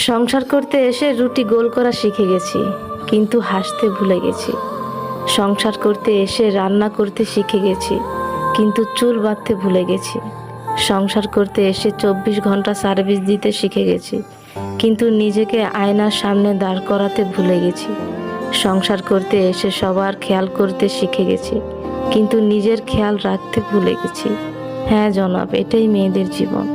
সংসার করতে এসে রুটি গোল করা শিখে গেছি, কিন্তু হাসতে ভুলে গেছি। সংসার করতে এসে রান্না করতে শিখে গেছি, কিন্তু চুল বাঁধতে ভুলে গেছি। সংসার করতে এসে 24 ঘন্টা সার্ভিস দিতে শিখে গেছি, কিন্তু নিজেকে আয়নার সামনে দাঁড় করাতে ভুলে গেছি। সংসার করতে এসে সবার খেয়াল করতে শিখে গেছি, কিন্তু নিজের খেয়াল রাখতে ভুলে গেছি। হ্যাঁ জনাব, এটাই মেয়েদের জীবন।